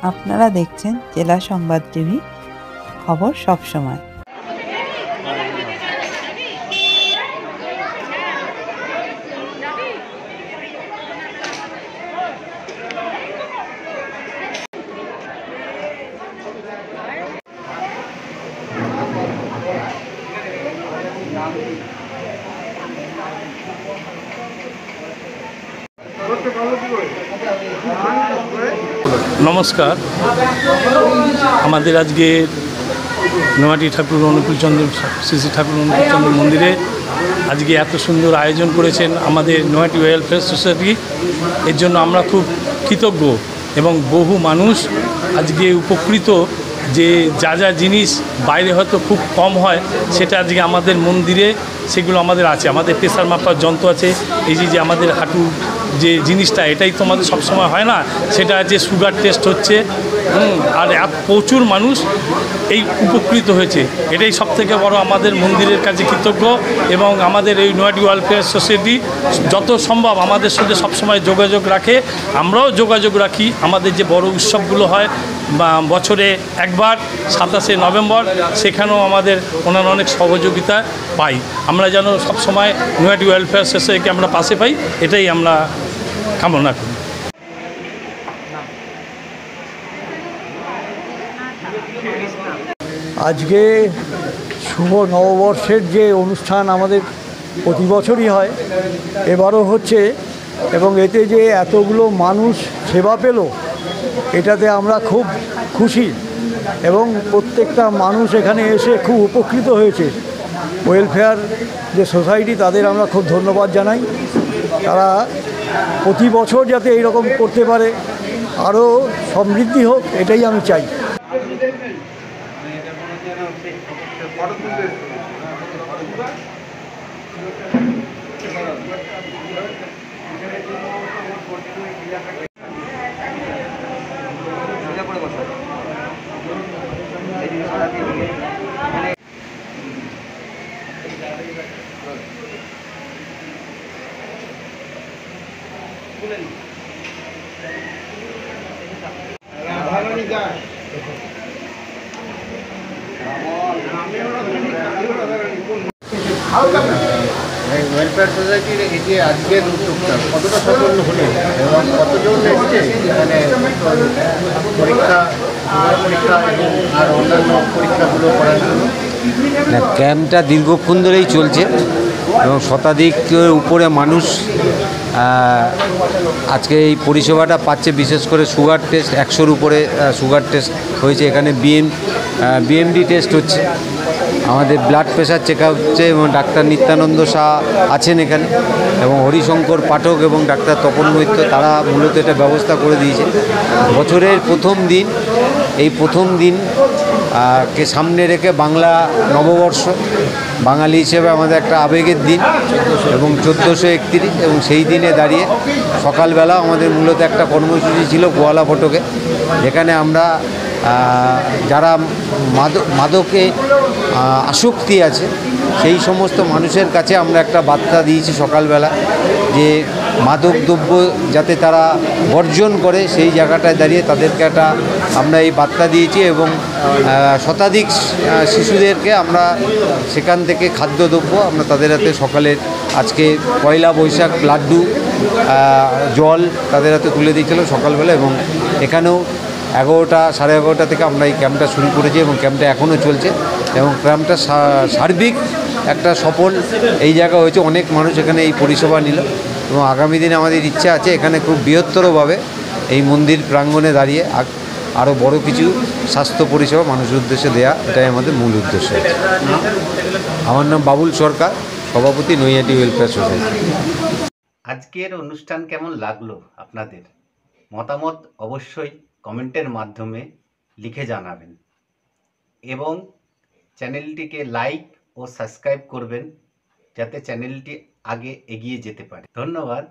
আপনারা দেখছেন জেলা সংবাদ টিভি, খবর সব সময়। নমস্কার। আমাদের আজকে নৈহাটি ঠাকুর অনুকূলচন্দ্র শ্রী ঠাকুর অনুকূলচন্দ্র মন্দিরে আজকে এত সুন্দর আয়োজন করেছেন আমাদের নৈহাটি ওয়েলফেয়ার সোসাইটি। এর জন্য আমরা খুব কৃতজ্ঞ এবং বহু মানুষ আজকে উপকৃত, যে যা যা জিনিস বাইরে হয়তো খুব কম হয় সেটা আজকে আমাদের মন্দিরে সেগুলো আমাদের আছে। আমাদের প্রেসার মাপার যন্ত্র আছে, এই যে আমাদের হাঁটু যে জিনিসটা, এটাই তো আমাদের সবসময় হয় না, সেটা আছে সুগার টেস্ট হচ্ছে। আর প্রচুর মানুষ এই উপকৃত হয়েছে, এটাই সবথেকে বড় আমাদের মন্দিরের কাছে কৃতজ্ঞ। এবং আমাদের এই নৈহাটি ওয়েলফেয়ার সোসাইটি যত সম্ভব আমাদের সাথে সবসময় যোগাযোগ রাখে, আমরাও যোগাযোগ রাখি। আমাদের যে বড় উৎসবগুলো হয় বা বছরে একবার 27শে নভেম্বর, সেখানেও আমাদের ওনার অনেক সহযোগিতা পাই। আমরা যেন সবসময় নৈহাটি ওয়েলফেয়ার সোসাইটিকে আমরা পাশে পাই, এটাই আমরা কামনা করি। আজকে শুভ নববর্ষের যে অনুষ্ঠান আমাদের প্রতি বছরই হয়, এবারও হচ্ছে, এবং এতে যে এতগুলো মানুষ সেবা পেল এটাতে আমরা খুব খুশি। এবং প্রত্যেকটা মানুষ এখানে এসে খুব উপকৃত হয়েছে। ওয়েলফেয়ার যে সোসাইটি, তাদের আমরা খুব ধন্যবাদ জানাই। তারা প্রতি বছর যাতে এইরকম করতে পারে, আরও সমৃদ্ধি হোক, এটাই আমি চাই। ওয়েলফেয়ার সোসাইটির এই যে আজকের উদ্যোগটা কতটা সাফল্য হলো এবং কতজন এসছে এখানে পরীক্ষা এবং আর অন্যান্য পরীক্ষাগুলো করার জন্য? না, ক্যাম্পটা দীর্ঘক্ষণ ধরেই চলছে এবং শতাধিকের উপরে মানুষ আজকে এই পরিষেবাটা পাচ্ছে। বিশেষ করে সুগার টেস্ট, 100-র উপরে সুগার টেস্ট হয়েছে এখানে। বিএমডি টেস্ট হচ্ছে, আমাদের ব্লাড প্রেশার চেক আপ হচ্ছে, এবং ডাক্তার নিত্যানন্দ শাহ আছেন এখানে, এবং হরিশঙ্কর পাঠক এবং ডাক্তার তপন মৈত্র, তারা মূলত এটা ব্যবস্থা করে দিয়েছে। বছরের প্রথম দিন, এই প্রথম দিন কে সামনে রেখে বাংলা নববর্ষ, বাঙালি হিসেবে আমাদের একটা আবেগের দিন, এবং 1431, এবং সেই দিনে দাঁড়িয়ে সকালবেলা আমাদের মূলত একটা কর্মসূচি ছিল গোয়ালা ফটকে, যেখানে আমরা যারা মাদকে আসক্তি আছে সেই সমস্ত মানুষের কাছে আমরা একটা বার্তা দিয়েছি সকালবেলা, যে মাদক দ্রব্য যাতে তারা বর্জন করে, সেই জায়গাটায় দাঁড়িয়ে তাদেরকে একটা আমরা এই বার্তা দিয়েছি। এবং শতাধিক শিশুদেরকে আমরা সেখান থেকে খাদ্যদ্রব্য আমরা তাদের হাতে সকালের আজকে পয়লা বৈশাখ লাড্ডু, জল তাদের হাতে তুলে দিয়েছিল সকালবেলা। এবং এখানেও 11টা, 11:30 থেকে আমরা এই ক্যাম্পটা শুরু করেছি এবং ক্যাম্পটা এখনও চলছে, এবং ক্যাম্পটা সার্বিক একটা সফল এই জায়গা হয়েছে। অনেক মানুষ এখানে এই পরিষেবা নিল, এবং আগামী দিনে আমাদের ইচ্ছা আছে এখানে খুব বৃহত্তরভাবে এই মন্দির প্রাঙ্গণে দাঁড়িয়ে আরও বড় কিছু স্বাস্থ্য পরিষেবা মানুষের উদ্দেশ্যে দেয়া, এটাই আমাদের মূল উদ্দেশ্য। আমার নাম বাবুল সরকার, সভাপতি নৈহাটি ওয়েলফেয়ার সোসাইটি। আজকের অনুষ্ঠান কেমন লাগলো আপনাদের? মতামত অবশ্যই কমেন্টের মাধ্যমে লিখে জানাবেন, এবং চ্যানেলটিকে লাইক ও সাবস্ক্রাইব করবেন যাতে চ্যানেলটি আগে এগিয়ে যেতে পারে। ধন্যবাদ।